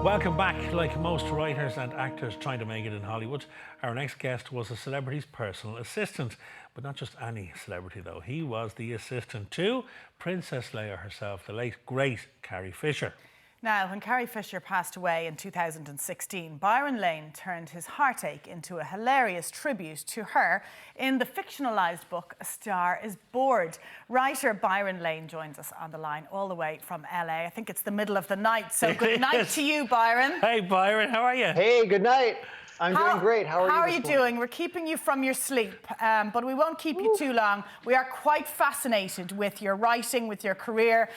Welcome back. Like most writers and actors trying to make it in Hollywood, our next guest was a celebrity's personal assistant. But not just any celebrity, though. He was the assistant to Princess Leia herself, the late, great Carrie Fisher. Now, when Carrie Fisher passed away in 2016, Byron Lane turned his heartache into a hilarious tribute to her in the fictionalised book A Star is Bored. Writer Byron Lane joins us on the line all the way from LA. I think it's the middle of the night, so good night to you, Byron. Hey, Byron, how are you? Hey, good night. I'm doing great. How are you doing? We're keeping you from your sleep, but we won't keep you too long. We are quite fascinated with your writing, with your career.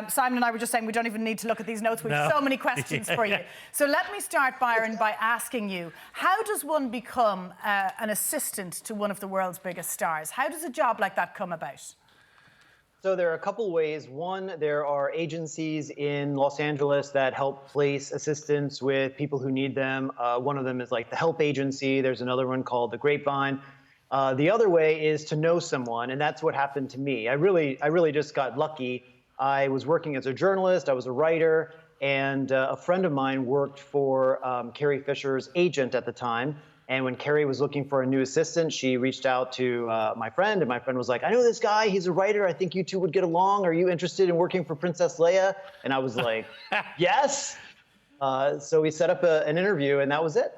Simon and I were just saying we don't even need to look at these notes. We have so many questions for you. So let me start, Byron, by asking you, how does one become an assistant to one of the world's biggest stars? How does a job like that come about? So there are a couple ways. One, there are agencies in Los Angeles that help place assistants with people who need them. One of them is like the Help Agency. There's another one called the Grapevine. The other way is to know someone, and that's what happened to me. I really just got lucky. I was working as a journalist. I was a writer, and a friend of mine worked for Carrie Fisher's agent at the time. And when Carrie was looking for a new assistant, she reached out to my friend, and my friend was like, I know this guy, he's a writer, I think you two would get along. Are you interested in working for Princess Leia? And I was like, yes. So we set up an interview, and that was it.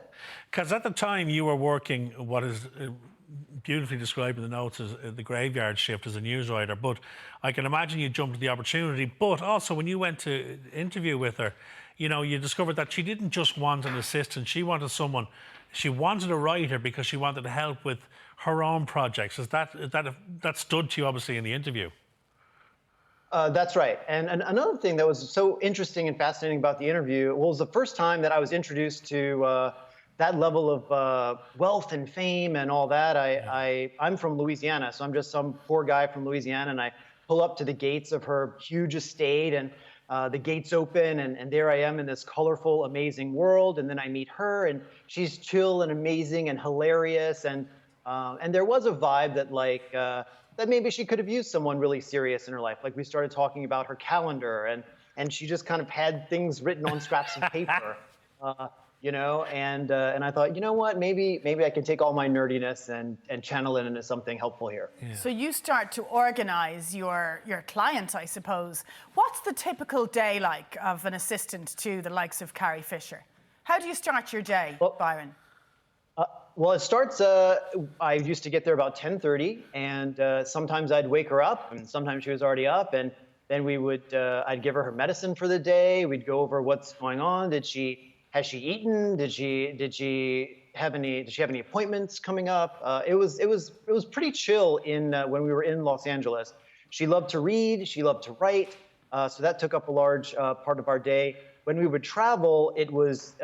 Because at the time you were working what is beautifully described in the notes as the graveyard shift as a news writer, but I can imagine you jumped at the opportunity. But also when you went to interview with her, you know, you discovered that she didn't just want an assistant, she wanted someone. She wanted a writer because she wanted to help with her own projects. That stood to you, obviously, in the interview? That's right. And another thing that was so interesting and fascinating about the interview was the first time that I was introduced to that level of wealth and fame and all that. I'm from Louisiana, so I'm just some poor guy from Louisiana, and I pull up to the gates of her huge estate, and the gates open, and there I am in this colorful, amazing world. And then I meet her, and she's chill and amazing and hilarious. And there was a vibe that that maybe she could have used someone really serious in her life. Like we started talking about her calendar, and she just kind of had things written on scraps of paper, you know. And I thought, you know what, maybe I can take all my nerdiness and channel it into something helpful here. Yeah. So you start to organize your clients, I suppose. What's the typical day like of an assistant to the likes of Carrie Fisher? How do you start your day, Byron? Well, it starts, I used to get there about 10:30, and sometimes I'd wake her up, and sometimes she was already up, and then I'd give her medicine for the day. We'd go over what's going on. Has she eaten? Did she have any appointments coming up? It was pretty chill when we were in Los Angeles. She loved to read. She loved to write. So that took up a large part of our day. When we would travel, it was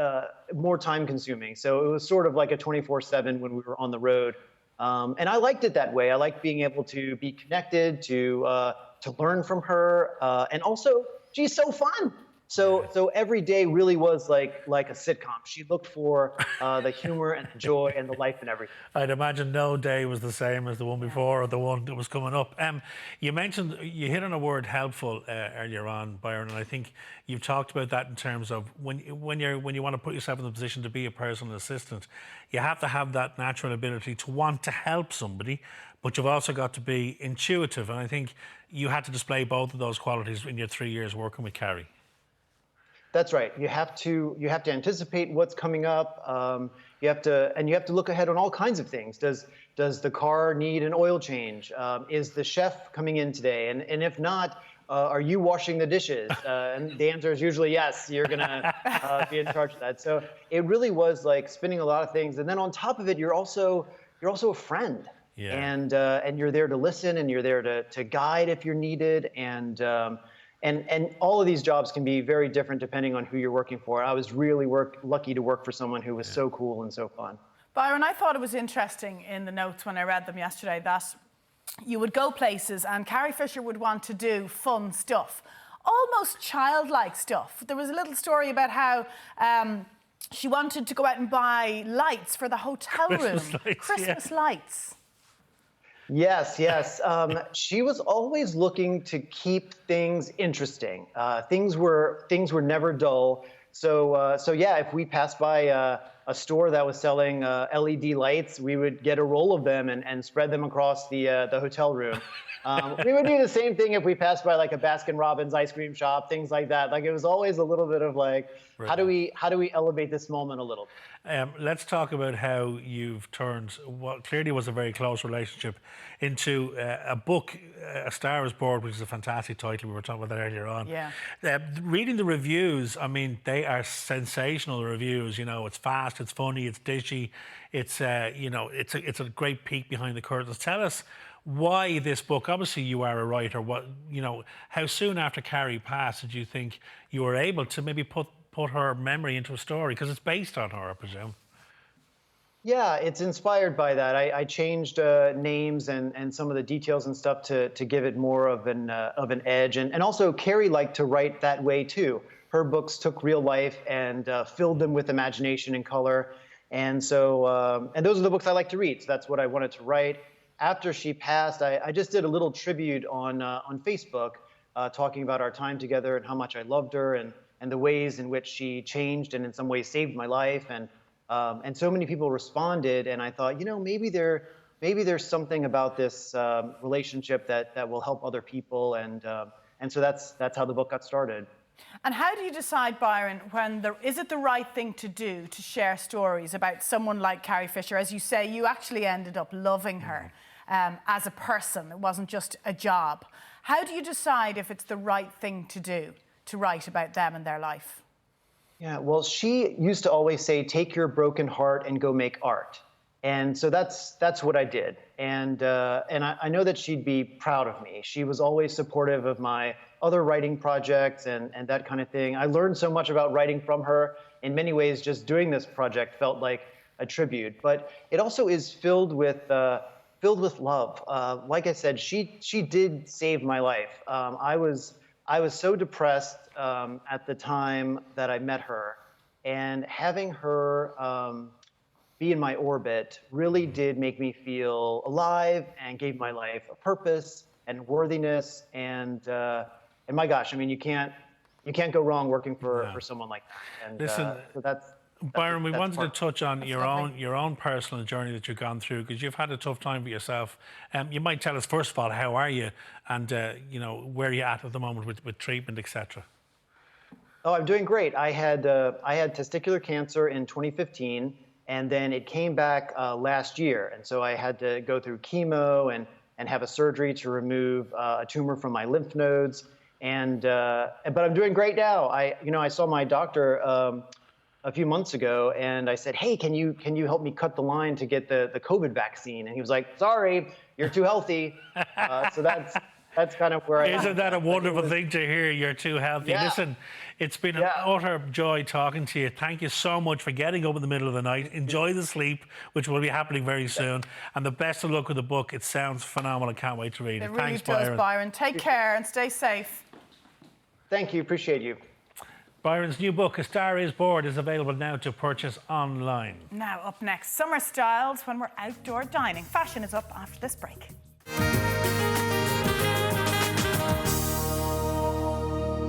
more time consuming. So it was sort of like a 24/7 when we were on the road. And I liked it that way. I liked being able to be connected, to learn from her, and also she's so fun. So every day really was like a sitcom. She looked for the humor and the joy and the life and everything. I'd imagine no day was the same as the one before or the one that was coming up. You mentioned, you hit on a word helpful earlier on, Byron, and I think you've talked about that in terms of when you want to put yourself in the position to be a personal assistant, you have to have that natural ability to want to help somebody, but you've also got to be intuitive. And I think you had to display both of those qualities in your 3 years working with Carrie. That's right. You have to anticipate what's coming up. You have to look ahead on all kinds of things. Does the car need an oil change? Is the chef coming in today? And if not, are you washing the dishes? And the answer is usually yes. You're gonna be in charge of that. So it really was like spinning a lot of things. And then on top of it, you're also a friend. Yeah. And you're there to listen, and you're there to guide if you're needed. And all of these jobs can be very different depending on who you're working for. I was really lucky to work for someone who was so cool and so fun. Byron, I thought it was interesting in the notes when I read them yesterday that you would go places and Carrie Fisher would want to do fun stuff, almost childlike stuff. There was a little story about how she wanted to go out and buy lights for the hotel room. Christmas lights. Yes. She was always looking to keep things interesting. Things were never dull. So yeah, if we passed by a store that was selling LED lights, we would get a roll of them and spread them across the hotel room. We would do the same thing if we passed by like a Baskin Robbins ice cream shop, things like that. Like it was always a little bit of like, how do we elevate this moment a little? Let's talk about how you've turned what clearly was a very close relationship into a book, A Star Is Born, which is a fantastic title. We were talking about that earlier on. Yeah. Reading the reviews, I mean, they are sensational reviews. You know, it's fast, it's funny, it's dishy, it's it's a great peek behind the curtains. Tell us why this book. Obviously, you are a writer. How soon after Carrie passed did you think you were able to maybe put her memory into a story, because it's based on her, I presume? Yeah, it's inspired by that. I changed names and some of the details and stuff to give it more of an edge. And also, Carrie liked to write that way too. Her books took real life and filled them with imagination and color. And so, and those are the books I like to read. So that's what I wanted to write. After she passed, I just did a little tribute on Facebook, talking about our time together and how much I loved her and the ways in which she changed and in some ways saved my life. And so many people responded, and I thought, maybe there's something about this relationship that will help other people, and so that's how the book got started. And how do you decide, Byron, is it the right thing to do to share stories about someone like Carrie Fisher? As you say, you actually ended up loving her as a person. It wasn't just a job. How do you decide if it's the right thing to do to write about them and their life? Yeah, well, she used to always say, take your broken heart and go make art. And so that's what I did. And I know that she'd be proud of me. She was always supportive of my other writing projects and that kind of thing. I learned so much about writing from her. In many ways, just doing this project felt like a tribute. But it also is filled with love. Like I said, she did save my life. I was so depressed at the time that I met her, and having her be in my orbit really did make me feel alive and gave my life a purpose and worthiness. And my gosh, I mean, you can't go wrong working for someone like that. And Listen, so that's Byron, we wanted to touch on your lovely. own personal journey that you've gone through, because you've had a tough time for yourself. You might tell us first of all, how are you, and where are you at the moment with treatment, etc. Oh, I'm doing great. I had testicular cancer in 2015, and then it came back last year, and so I had to go through chemo and have a surgery to remove a tumor from my lymph nodes. But I'm doing great now. I saw my doctor a few months ago, and I said, hey, can you help me cut the line to get the COVID vaccine? And he was like, sorry, you're too healthy. So that's kind of where I am. Isn't that a wonderful thing to hear? You're too healthy. Yeah. Listen, it's been an utter joy talking to you. Thank you so much for getting up in the middle of the night. Enjoy the sleep, which will be happening very soon. And the best of luck with the book. It sounds phenomenal. Can't wait to read it. It really Thanks, does, Byron. Take care and stay safe. Thank you. Appreciate you. Byron's new book, A Star Is Born, is available now to purchase online. Now, up next, summer styles when we're outdoor dining. Fashion is up after this break.